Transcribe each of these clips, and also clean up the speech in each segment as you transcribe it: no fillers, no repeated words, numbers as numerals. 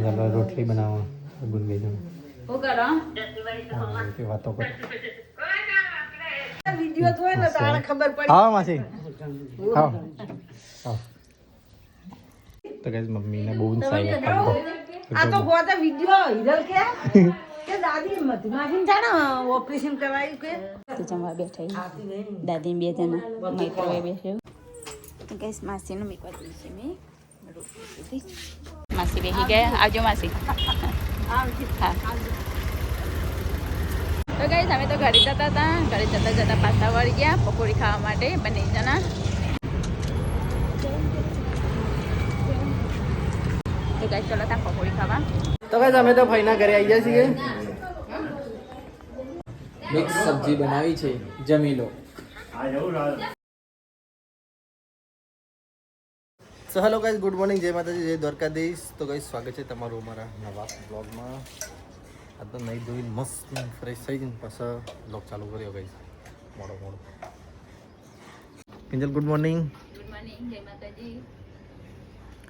કિંજલ રોટલી બનાવવા ગુંદી જણ હું કરો તે વાતો કર વિડિયો જોઈ ને તારે ખબર પડી. હા માસી હા હા તો ગાઈસ મમ્મીને બહુ સાઈ આ તો ગોતા વિડિયો હિરલ કે દાદી મતી માસીન જાણે ઓપરેશન કરાયું કે તો જમવા બેઠા દાદી બે જણા મૈત્રો બેઠ્યો તો ગાઈસ માસીનું મેકવા દીધું છે મેં રોટલી સુધી માસી બેસી ગયા આવજો માસી હા તો ગાઈસ અમે તો ઘરે જતા હતા ઘરે જતા પાછા વળી ગયા પકોડી ખાવા માટે બંને જણા તો ગાઈસ ચલો ત્યાં પકોડી ખાવા તો ગાઈસ અમે તો ફઈના ઘરે આવી ગયા છીએ મિક્સ સબ્જી બનાવી છે જમી લો so hello guys good morning જય માતાજી જય દ્વારકાધીશ તો ગાઈસ સ્વાગત છે તમારું અમારા નવા બ્લોગમાં આ તો નહીં ધોઈને મસ્ત ફ્રેશ થઈ જઈને પાછા બ્લોગ ચાલુ કર્યો ગાઈસ મોડો કિંજલ ગુડ મોર્નિંગ જય માતાજી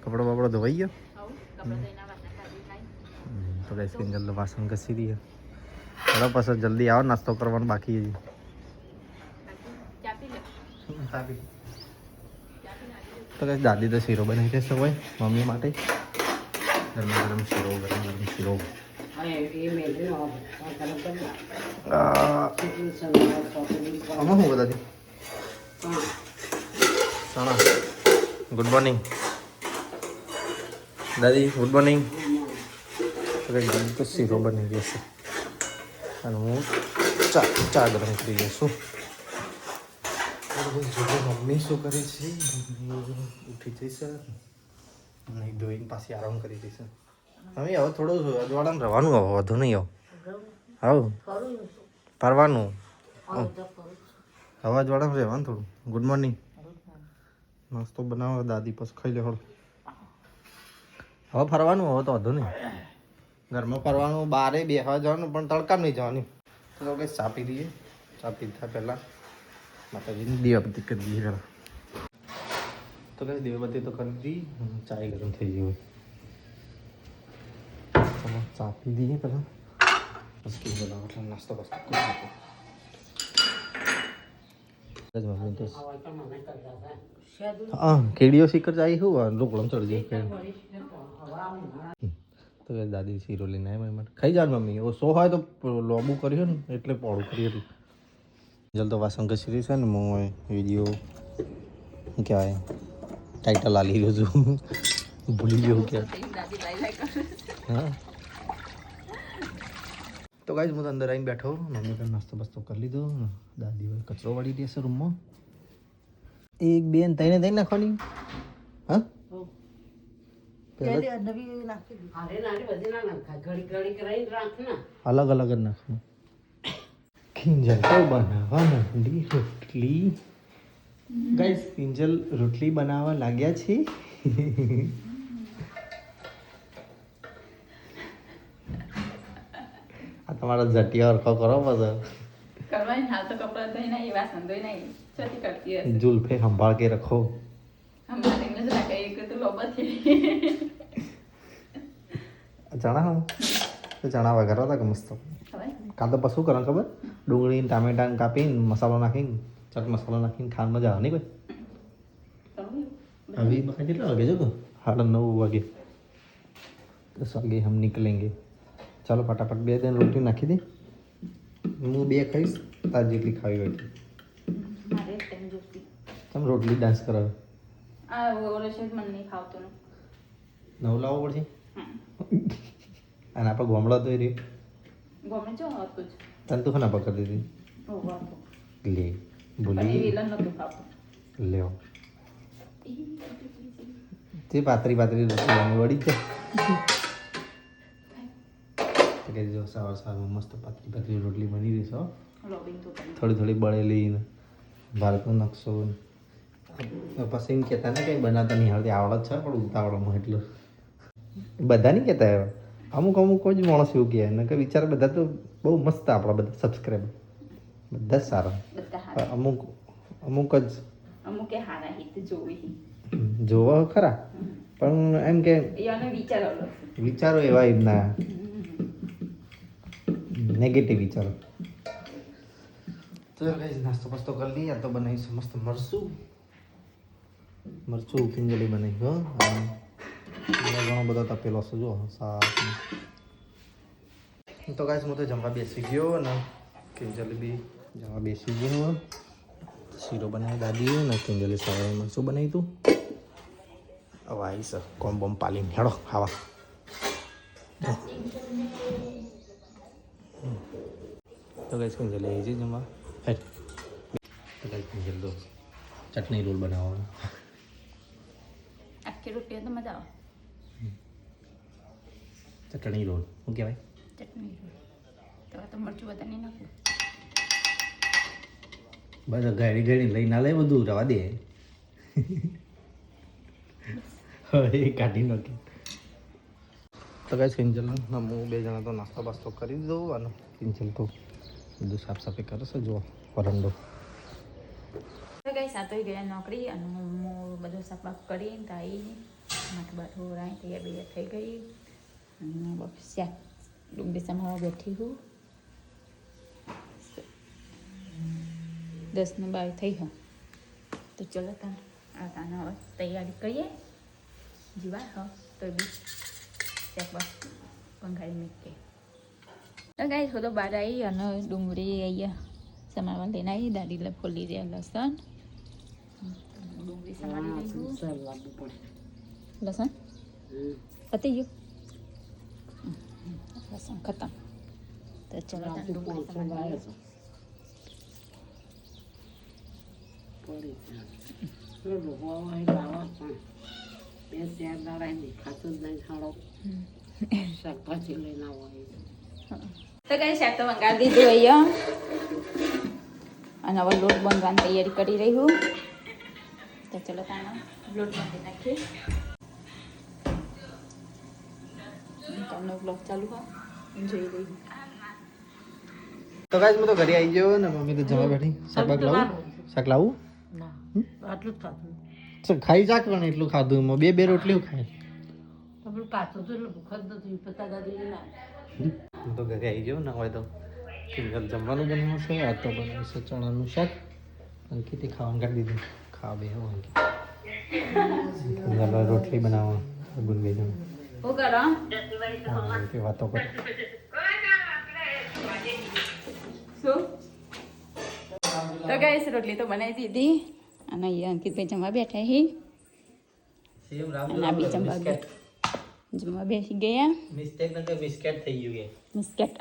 કપડો બપડો ધોવાઈ ગયો કપડા ધોઈના વાસણ કાઢી ખાઈ તો ગાઈસ કિંજલ વાસણ ઘસી દઈએ ચલો પાછો જલ્દી આવો નાસ્તો કરવાનો બાકી છે ચા પી લે તો ગાઈસ દાદી તો શીરો બનાવી દેશે હોય મમ્મી માટે ગરમા ગરમ શીરો આમાં શું દાદી સણા ગુડ મોર્નિંગ દાદી ગુડ મોર્નિંગ દાદી તો શીરો બની જશે અને હું ચા ગરમ કરી દઈશું મમ્મી શું કરે છે મમ્મી ઉઠી જઈશે નહીં ધોઈને પાછી આરામ કરી દઈશે હવે હવે થોડું અજવાળામાં રહેવાનું હવે વધુ નહીં આવ ફરવાનું હવે અજવાળામાં રહેવાનું થોડું ગુડ મોર્નિંગ નાસ્તો બનાવો દાદી પછી ખાઈ લે હળ હવે ફરવાનું હવે તો વધુ નહીં ઘરમાં ફરવાનું બારે બેસવા જવાનું પણ તડકા નહીં જવાનું તો કંઈ ચા પી દઈએ ચા પીધા પહેલાં માતાજીની દીવાબત્તી કરી દઈએ પહેલાં તો કંઈ દીવાબત્તી તો કરી દી ચાય ગરમ થઈ ગઈ હોય ચલો ચા પી દઈએ પહેલાં પછી બનાવો એટલે નાસ્તો બાસ્તો કરી નાખો હા કેડીઓ શીખર જાય શું રોકડમ ચડી જાય તો દાદી શીરો લઈને આવ્યા માટે ખાઈ જાય મમ્મી ઓ સો હોય તો લોબુ કર્યું ને એટલે પોળું કરી હતું જલ તો વાસણ ઘસી રહી છે ને હું વિડીયો શું કહેવાય ટાઇટલ આલી રહ્યો છું ભૂલી ગયો ક્યાં હા તો ગાઈસ હું તો અંદર આવીને બેઠો મમ્મી પણ નાસ્તો બસ્તો કરી લીધો દાદી ભાઈ કચરો વાળી દેશે રૂમમાં એક બેન તઈને તઈને નાખવાની હા અલગ અલગ જ નાખવાનું કિંજલ તો બનાવવા માંડી રોટલી ગાઈસ કિંજલ રોટલી બનાવવા લાગ્યા છે આ તમારા જટિયા અરખો કરો પછી કરવાની હાલ તો કપડા ધોઈ નાઈ વાસણ ધોઈ નાઈ છતી કરતી હશે जुल्फे संभाल के रखो हमारे नजर आ गई एक तो लोबा थी चना हम तो चना वगैरह था कि मस्त खबर કાલ તો પશું કરે ખબર ડુંગળી ટામેટા કાપીને મસાલો નાખીને ચાટ મસાલો નાખીને ખાન મજા આવે નહીં ભાઈ अभी बता कितना वागे जो 9:30 वागे 10 वागे हम निकलेंगे चलो फटाफट બે दिन रोटी નાખી દે હું બે ખાઈશ તાર જેટલી ખાવી હોય मारे टाइम जोती તમે રોટલી ડાન્સ કરાવે आ वो रशद मन नहीं खाओ तो નવ લાવવો પડશે અને આપણે ગોમડા તો એ રે गोमे जो और कुछ તને તો ખાના પકડી દીધી ओ वाह લે पनीर બોલી वेलन न तो खाओ લ્યો તે પાતરી પાતરી રોટલી વળી છે તો કે જો સવાર સવારમાં મસ્ત પાતરી પાતરી રોટલી બની રહી છે रोबिन तो થોડી થોડી બળેલી ને ભારતનો નકશો ને પછી એમ કહેતા ને કંઈ બનાવતા નહીં આવડતી આવડત છે પણ ઉતાવળમાં એટલું બધા નહીં કહેતા એવા અમુક અમુક જ માણસ એવું કહે ને કે વિચાર બધા તો બહુ મસ્ત આપણા બધા સબસ્ક્રાઈબર બધા જ સારા बता પણ અમુક જ અમુક કે હારા હિત જોવી જોવા ખરા પણ એમ કે એનો વિચારો લો. વિચારો એવા એમના નેગેટિવ વિચારો. તો ગાઈસ નાસ્તો પાસ્તો કરી લઈએ. આ તો બનાવીશું મસ્ત મરચું કિંજલી બનાવી હો. ઘણો બધો તપેલો છે જો શાક. તો ગાઈસ હું તો જમવા બેસી ગયો ને કિંજલી બી જમવા બેસી ગયો. શીરો બનાવી દાદીએ ને કિંજલી સવારે મરચું બનાવ્યું હતું. હવે આવીશ કોમ બોમ પાલીને હેડો ખાવા. તો ગાઈસ કિંજલી આવી છે જમવા. હેડ તો ગાઈસ કિંજલી તો ચટણી રોલ બનાવવાનો. આખી રોટી તો મજા આવે. ચટણી રોલ શું કહેવાય? ચટણી તો મરચું બધા નહીં નાખું. બધા ગાડી ગાડી લઈ ના લે બધું રવા દે. હવે કાઢી નાખી. તો ગાઈસ કિંજલ હું બે જણા તો નાસ્તો બાસ્તો કરી દઉં અને કિંજલ તો બધું સાફ સફાઈ કરે છે જો વરંડો. તો ગાઈસ આ તો ગયા નોકરી અને હું બધું સાફ કરીને તાઈ માથું બાથું રાઈ તૈયાર થઈ ગઈ અને બસ ડુંગળી સંભાળવા બેઠી હું. 10:22 થઈ હા. તો ચલો તાને હવે તૈયારી કરીએ. જીવા હા તો બી ત્યાં બસ પંખાડી મૂકીએ. તો ગાઈસ હું તો બહાર આવી અને ડુંગળી અહીંયા સમારવા લઈને આવી. દાદી ફોલી રહ્યા લસણ. ડુંગળી સમારી લઈશું. લસણ પતી ગયું. લસણ ખતમ. તો ચલો ડુંગળી સમારી શાકભાજી લઈને આવો. તો કઈ શાક તો મંગાવી દીધું અહીંયા અને હવે લોટ બાંધવાની તૈયારી કરી રહી હું. તો ચલો તાનો લોટ બાંધી નાખીએ. તમને બ્લોગ ચાલુ હોય જોઈ રહી હું. તો ગાઈસ હું તો ઘરે આવી ગયો ને મમ્મી તો જવા બેઠી. શાક લાવું? ના આટલું જ ખાતું. ખાઈ જાક પણ એટલું ખાધું એમાં બે રોટલી ખાય. પણ કાચું તો એટલે ભૂખ જ નથી. પતા દાદી ના હું તો ઘરે આવી ગયો ને હોય તો કિંજલ જમવાનું બનાવ્યું છે. આ તો બનાવ્યું છે ચણાનું શાક. અંકિતે ખાવાનું કાઢી દીધું. ખાવા બે અંકિત રોટલી બનાવવા ગુણ બે જણ શું કરો? તે વાતો કરે. શું? તો ગાઈસ રોટલી તો બનાવી દીધી અને અહીંયા અંકિતભાઈ જમવા બેઠા હી. અને આ બી જમવા બેસી ગયા. મિસ્ટેક ન કે બિસ્કેટ થઈ ગયું કે બિસ્કેટ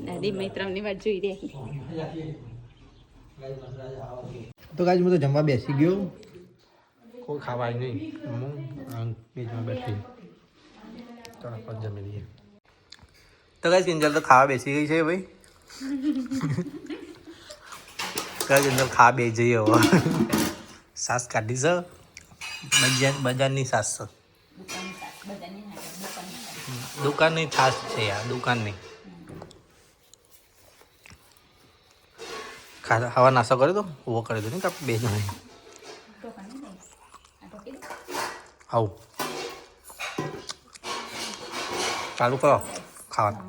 દાદી મૈત્રમની વાત જોઈ રહી. તો ગાઈસ હું તો જમવા બેસી ગયો. કોઈ ખાવા આવી નહીં. હું બે જણા બેઠી તરફ જ જમી લઈએ. તો ગાઈસ કિંજલ તો ખાવા બેસી ગઈ છે ભાઈ. ગાઈસ કિંજલ ખાવા બેસી જઈએ હવે. સાસ કાઢી છે બજારની સાસ છે. દુકાનની છાશ છે યાર દુકાનની. ખાવા નાસ્તો કરી દો. ઉભો કરી દો ને કાપ બે જણા આવું ચાલુ કરો ખાવાનું.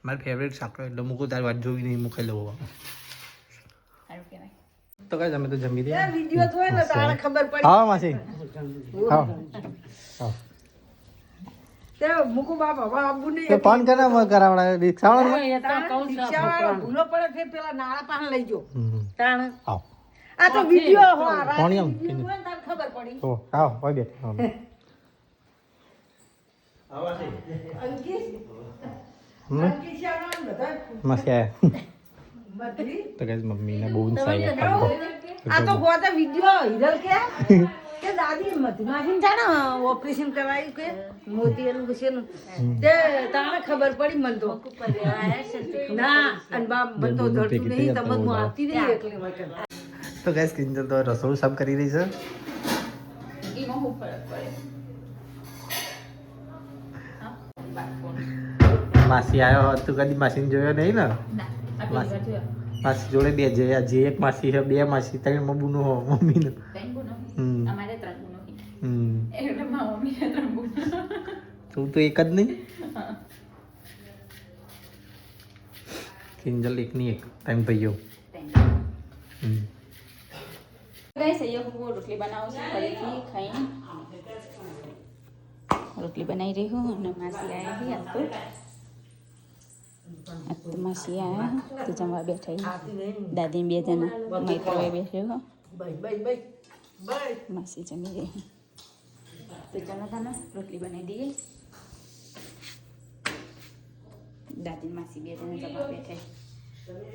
મારી ફેવરેટ શાક એટલે મૂકું તારી વાત જોઈ નહીં મૂકી લઉં. તો કઈ અમે તો જમી દઈએ. વિડીયો જોઈ ને તારે ખબર પડી. હા માસી હા હા તે મુકુ બાપા બાબુ ને તે ફોન કરે કરાવડા રિક્ષાવાળા રિક્ષાવાળો ભૂલો પડે છે પેલા નાળા પાસે લઈ જો તાણ આવ આ તો વિડીયો હો આ કોણ એમ તારે ખબર પડી. ઓ આવ હોય બેઠ અંકિત શાળા બધા માસી આયા બધી તો કઈ મમ્મીને બહુ સાઈ આ તો ગોતા વિડીયો હિરલ કે દાદી મધમાખી જાણે ઓપરેશન કરાયું કે મોતીનું ઘુસેનું તે તારે ખબર પડી મન તો ના અને બાપ મન તો ધરતું નહીં તમે હું આવતી નહીં એટલે વખત. તો ગાઈસ કિંજલ તો રસોડું સાફ કરી રહી છે. એમાં શું ફરક પડે? માસી આવ્યો તું કદી માસીને જોયો નહીં ને ના આ પેલી વાર જોયો. માસી જોડે બે જે આ જે એક માસી છે બે માસી ત્રણ મમ્મીનો હો મમ્મીનો ત્રણ ગુનો હમ અમારે ત્રણ ગુનો હમ એટલે મારા મમ્મીને ત્રણ ગુનો તું તો એક જ નહીં કિંજલ એકની એક ત્રણ ભાઈઓ હમ ગાઈસ અહીંયા હું રોટલી બનાવું છું ફરીથી ખાઈને રોટલી બનાવી રહી હું અને માસી આવ્યા છે આજ તો માસી આવ્યા તો જમવા બેઠા દાદી બે જણા મૈત્રોએ બેઠ્યો હો માસી જમી રહી તો ચાલો તાને રોટલી બનાવી દઈએ દાદી માસી બે જણા જમવા બેઠા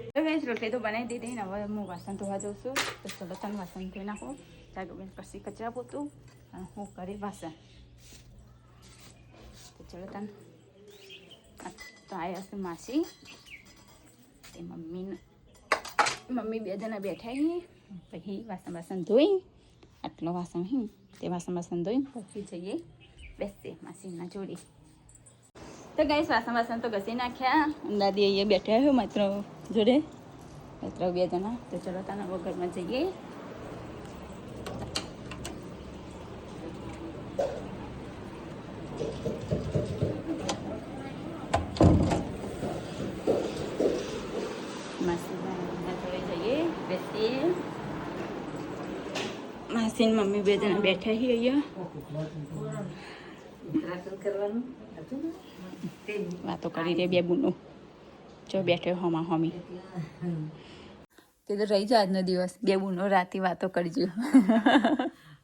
તો ગાઈસ રોટલી તો બનાવી દીધી ને હવે હું વાસણ ધોવા જાઉં છું તો ચલો તને વાસણ ધોઈ નાખું જાગોબેન પછી કચરા પોતું અને હું કરી વાસણ તો ચલો તને તો આવ્યા છે માસી તે મમ્મી બે જણા બેઠા છીએ પછી વાસણ ધોઈ આટલો વાસણ તે વાસણ ધોઈ પછી જઈએ બેસશે માસીના જોડે તો ગાઈસ વાસણ તો ઘસી નાખ્યા દાદી અહીંયા બેઠા છે માત્ર જોડે માત્ર બે જણા તો ચલો તાના ઘરમાં જઈએ માસીના જોડે જઈએ બેસીએ માસી મમ્મી બે જણા બેઠા છીએ અહીંયા વાતો કરી રે બે બુનો જો બેઠો હોમા હોમી તે તો રહી જાય આજનો દિવસ બે બુનો રાતે વાતો કરજો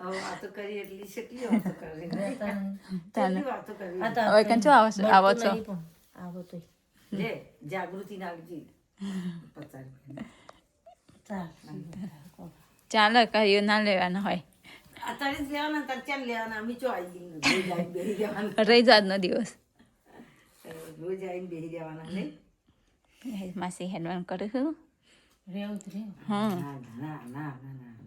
વાતો કરી એટલી કેટલી વાતો કરી વાતો કરી હવે કંચો આવો છો આવો તો લે જાગૃતિ નાખજી ચાલો કયું ના લેવાના હોય અત્યારે જ લેવાના તરચાન લેવાના અમે ચો આવી બેસી જવાના રહી જાય આજનો દિવસ રોજ આવીને બેસી જવાના નહીં માસી હેડવાન કરે છે રેવું હા ના ના ના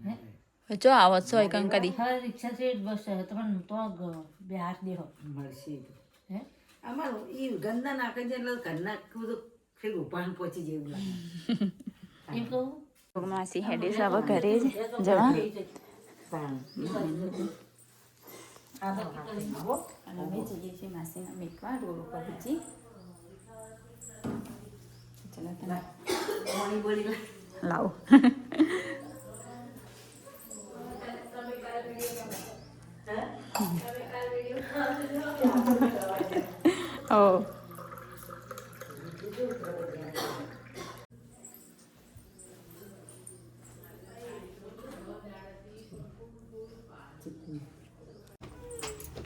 ના જો આવો છો એ કંઈ કરી હવે રિક્ષા છે બસ તમને તો બે હાથ દેહો મળશે હે અમારું એ ગંદા નાખે છે એટલે ઘરના બધું ફેર ઉપાન પહોંચી જેવું લાગે એમ કહું માસી હેડે છે હવે ઘરે જ જવા અને અમે જઈએ છીએ માસીના મેકવા રોડ ઉપર બીજી ચલો લાવો ઓ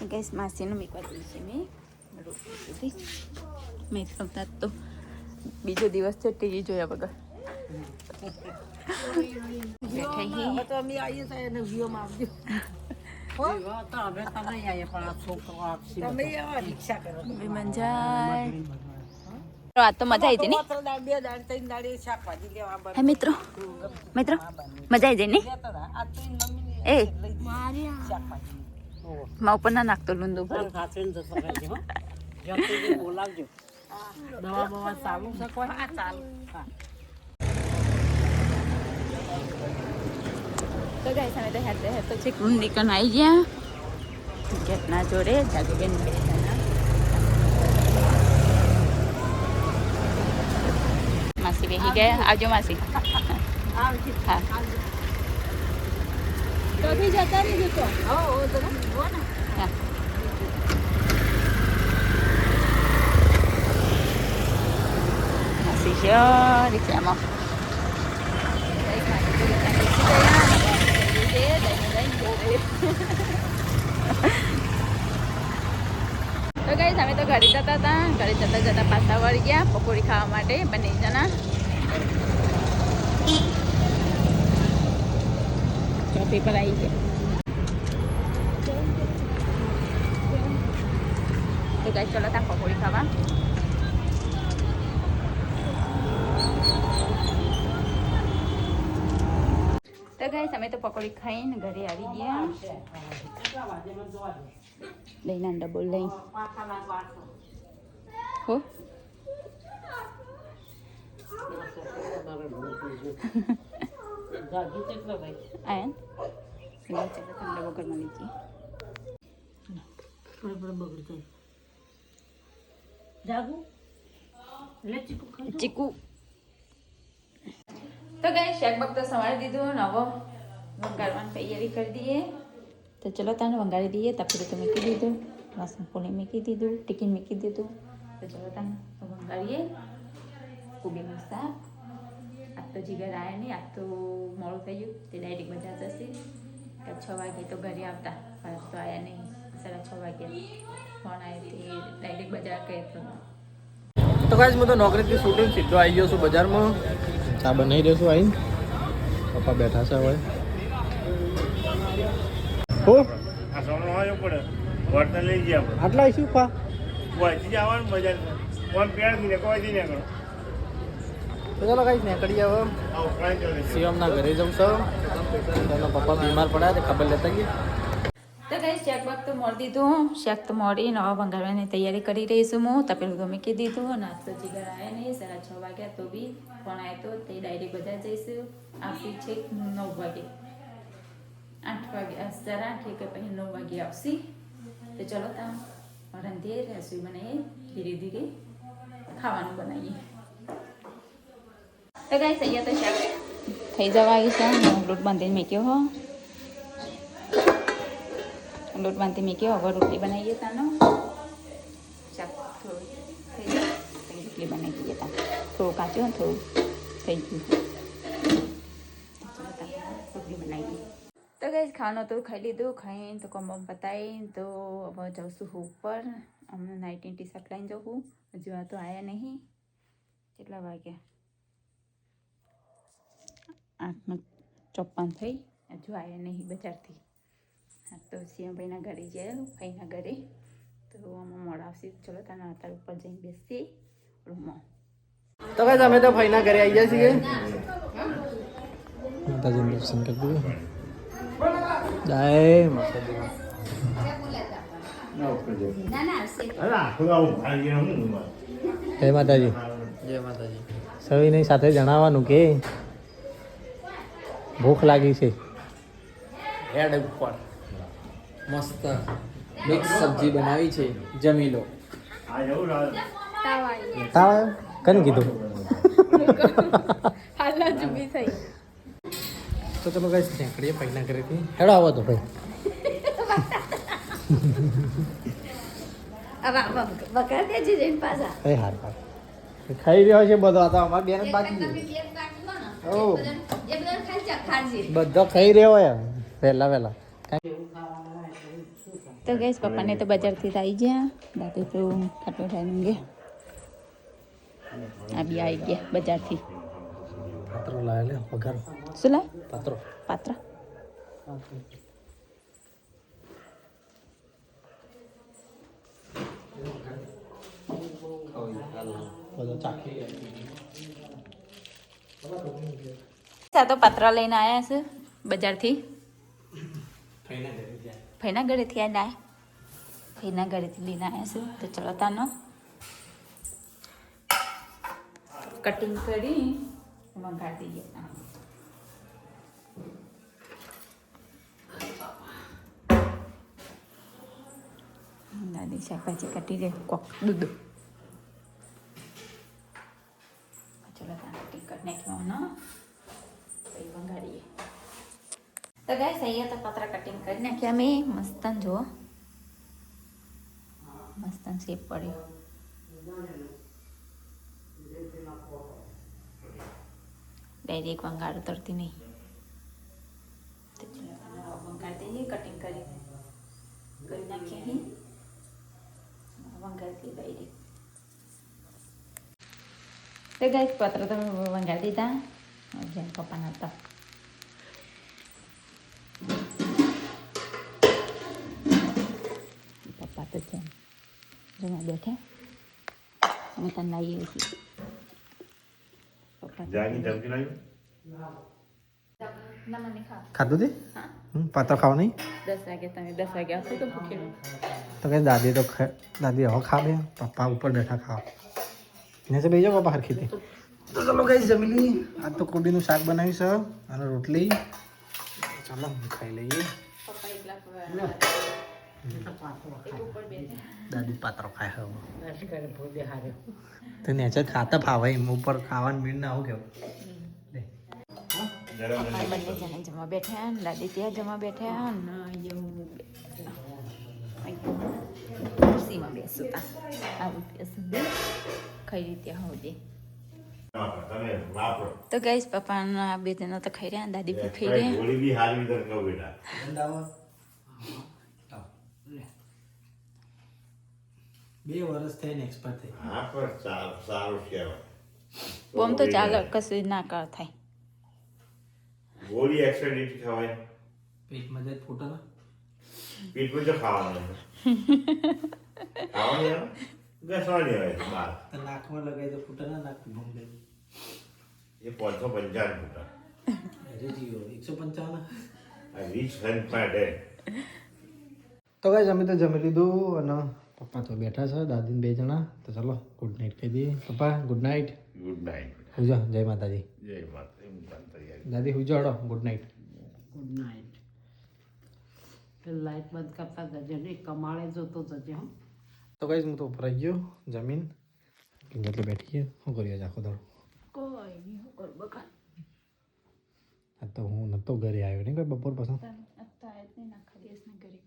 ગેસ માસીનું મેકવા દઈએ છીએ મેં રોટલી સુધી મેં ખવતા તો બીજો દિવસ છે ટીવી જોયા વગર બેઠા તો અમે આવીએ તો એને વિયોમાં આવજો તમે આવા રિક્ષા કરો મંજાય આ તો મજા આવી જાય ને બે દાડ ત્રણ દાડે શાકભાજી લેવા હે મિત્રો મજા આવી જાય ને એ માં ઉપર ના નાખતો લૂંદુ બોલાવજો દવા બવા ચાલુ છે કોઈ હા ચાલુ તો ગાઈસ અમે તો હેડતે હેડતો છે નીકળ આવી ગયા ગેટના જોડે જાગીબેન બે જણા માસી બેસી ગયા આવજો માસી હા તો બી જતા રહેજો તો હો તો હો ને હા માસી છે રિક્ષામાં તો ગાઈસ અમે તો ઘરે જતા હતા ઘરે જતા પાછા વળી ગયા પકોડી ખાવા માટે બંને જણા ચોથી પર આવી ગયા તો ગાઈસ ચલો ત્યાં પકોડી ખાવા તો ગાઈસ અમે તો પકોડી ખાઈને ઘરે આવી ગયા લઈને ડબલ લઈ હો જાગી કેટલો ભાઈ આયન ચલો ઠંડા વગરમાં લીધી બરાબર બગડી જાય જાગુ લે ચીકુ ખાઈ ચીકુ તો ગઈ શાક બક તો સવારી દીધું નવો વંગારવાની તૈયારી કરી દઈએ તો ચલો તને વંગારી દઈએ તપેલું તો મૂકી દીધું વાસણ પોણી મૂકી દીધું ટિકિન મૂકી દીધું તો ચલો તને વંગારીએ કોબીનું શાક આજ તો જીગર આવ્યા નહીં આજ તો મોડું થઈ ગયું તે ડાયરેક્ટ બજાર જશે કે 6 વાગે તો ઘરે આવતા પણ તો આવ્યા નહીં 6:30 વાગ્યા ફોન આવ્યો તે ડાયરેક્ટ બજાર ગઈ તો ગાઈસ હું તો નોકરીથી શૂટિંગ સીધો આવી ગયો છું બજારમાં ચા બનાવી રહ્યો છું આવીને પપ્પા બેઠા છે હવે હો આ સોનો હોય પડે વર્તન લઈ ગયા આપણે આટલા આવીશું પા વાંચી જવાનું બજાર ફોન પેડ દીને કોઈ દી નીકળો તો ચાલો ગાઈસ નીકળી હવે આ ઉપરાંત ચાલે શિવમના ઘરે જવું છું એના પપ્પા બીમાર પડ્યા તે ખબર લેતા ગઈ તો ગઈ શાક બાક તો મોડી દીધું શાક તો મોડી નવા ભંગારવાની તૈયારી કરી રહી છું હું તપેલું તો મૂકી દીધું નાસ્તો જીગર આવ્યા નહીં 6:30 વાગ્યા તો બી ફોન આવ્યો તો તે ડાયરેક્ટ બજાર જઈશું આવતી છે 9 વાગે 8 વાગે 8:30 કે પછી 9 વાગે આવશે તો ચલો ત્યાં રંધીએ રસોઈ બનાવીએ ધીરે ધીરે ખાવાનું બનાવીએ તો ગઈ અહીંયા તો શાક થઈ જવા આવી છે લોટ બાંધીને મૂક્યો હો લોટ બાંધી મૂક્યો હવે રોટલી બનાવીએ તાનો શાક થોડું થઈ જાય પછી રોટલી બનાવી દઈએ તા થોડું કાચું થોડું થઈ ગયું રોટલી બનાવી દઈએ તો ગઈ ખાવાનું તો ખાઈ લીધું ખાઈને તો કોમ પતાવીને તો હવે જાઉં છું ઉપર અમને નાઇટી ટી શર્ટ લઈને જવું હજુ આ તો આવ્યા નહીં કેટલા વાગ્યા 8:54 થઈ હજુ આવ્યા નહીં બજારથી હા તો સિંહભાઈના ઘરે જાય ભાઈના ઘરે તો આમાં મોડા આવશે ચલો તાના અત્યારે ઉપર જઈને બેસીએ રૂમમાં તો ગાઈસ અમે તો ભાઈના ઘરે આવી ગયા છીએ માતાજીનું દર્શન કરી દીધું જય માતાજી અરે આખું આવું ખાઈ ગયા હું જય માતાજી જય માતાજી સવિની સાથે જણાવવાનું કે ભૂખ લાગી છે હેડ ઉપર મસ્ત મિક્સ સબ્જી બનાવી છે જમી લો આ જવું રાત તાવ કને કીધું હાલા જુબી થઈ તો ચલો ગાઈસ નીકળીએ ભાઈના ઘરેથી હેડો આવો તો ભાઈ વગર દેજી જઈને પાછા કઈ હાર પાર ખાઈ રહ્યો છે બધો આ તો અમાર બેન જ બાકી ઓ બધો ખાઈ રહ્યો હોય વહેલા વહેલા તો ગઈશ પપ્પાને તો બજારથી આવી ગયા દાદા તો ખાટો ખાઈને ગયા આ બી આવી ગયા બજારથી પાત્રો લાવે લે પગાર શું લાય પાત્રો પાત્ર બધો ચાખી તો પાત્ર લઈને આવ્યા છે બજારથી ભાઈના ઘરેથી આવ્યા ભાઈના ઘરેથી લઈને આવ્યા છે તો ચલો તાનો કટિંગ કરી વઘારી દઈએ દાદી શાકભાજી કાઢી દે કોક દૂધ ચલો તાનો કટિંગ કરી નાખવાનો પછી વઘારીએ તો ગાઈસ અહીંયા તો પતરા કટિંગ કરી નાખ્યા મેં મસ્તન જુઓ મસ્તન શેપ પડ્યો ડાયરેક્ટ વંગાર ઉતરતી નહીં તો ચલો વંગાર દઈએ કટિંગ કરી નાખીએ અહીં વંગાર દઈએ ડાયરેક્ટ તો ગાઈસ પતરા તો વંગાર દીધા જેમ પપ્પાના હતા પપ્પા તો છે જમા બેઠા અમે તને લાવીએ છીએ પપ્પા જાગી ધમકી લાવી ના મને ખા ખાધું તે હા પાત્ર ખાવા નહીં 10 વાગે તમે 10 વાગે આવશો તો ભૂખેલું તો કઈ દાદી દાદી હવે ખાવે પપ્પા ઉપર બેઠા ખાવા ને સે બેજો પપ્પા હરખી તો ચલો ગાઈસ જમી લઈએ. આજ તો કોબીનું શાક બનાવ્યું છે અને રોટલી. ચાલો ખાઈ લઈએ. દાદી પાત્રો ખાય હવે તો નેચર ખાતા ફાવે એમ ઉપર ખાવાનું મીણ ના આવું કેવું પપ્પા બંને જણે જમવા બેઠા ને દાદી ત્યાં જમવા બેઠા ને ખુરશીમાં બેસું તા આવું બેસું ખાઈ ત્યાં હોતી તો ગઈશ પપ્પાના બે જણા તો ખાઈ રહ્યા દાદી પણ ખાઈ રહ્યા ગોળી બી હારી દર કહો બેટા 2 વર્ષ થઈને એક્સપર્ટ થઈ. હા પણ સારું કહેવાય બોમ તો ચાલે કશું ના કર થાય ગોળી એક્સેડિટ ખવાય પેટમાં જાય ફૂટા ના પીઠ પર ખાવાનું ખાવાની ઘસવાની હોય બાર તો નાકમાં લગાવી તો ફૂટા ના નાક ભૂમ ગઈ. એ 555 ફૂટા અરે જીવો 155. આ રીચ હેન્ડ પાડે તો ગાઈસ અમે તો જમી લીધું અને પપ્પા તો બેઠા છે દાદીને 2 જણા. તો ચલો ગુડ નાઇટ કહી દઈએ. પપ્પા ગુડ નાઇટ. ગુડ નાઇટ હુજો જય માતાજી. જય માતા દાદી હુજો હડો good night. Good night. Light બંધ કરતા જજે ને કમાળે જોતો જજે હો. તો ગાઈસ હું તો ઉપર આવી ગયો જમીન એટલે બેઠીએ. શું કરીએ આખો દાડો? કોઈ નહીં હું કર બકા આ તો હું નતો ઘરે આવ્યો ને કોઈ બપોર પછી. અત્યારે જ નહીં આખા દિવસ ના કરી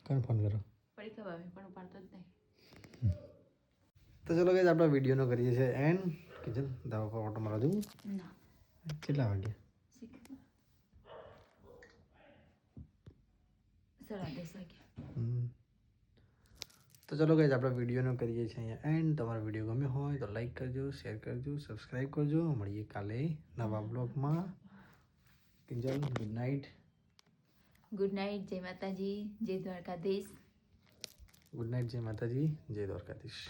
કોણ ફોન કર્યો? પડી ખબર આવે પણ ઉપાડતો જ નહીં તો ચલો ગાઈસ આપણા વિડીયોનો કરીએ છીએ એન્ડ કિચન દવા પર ઓટો મારવા જવું. ના કેટલા વાગ્યા? શીખ 10:30 વાગ્યા તો ચલો ગાઈસ આપણા વિડીયોનો કરીએ છીએ અહીંયા એન્ડ. તમારો વિડીયો ગમ્યો હોય તો લાઈક કરજો, શેર કરજો, સબસ્ક્રાઈબ કરજો. મળીએ કાલે નવા બ્લોગમાં. Kinjal good night. Good night જય માતાજી જય દ્વારકાધીશ ગુડ નાઇટ જય માતાજી જય દ્વારકાધીશ.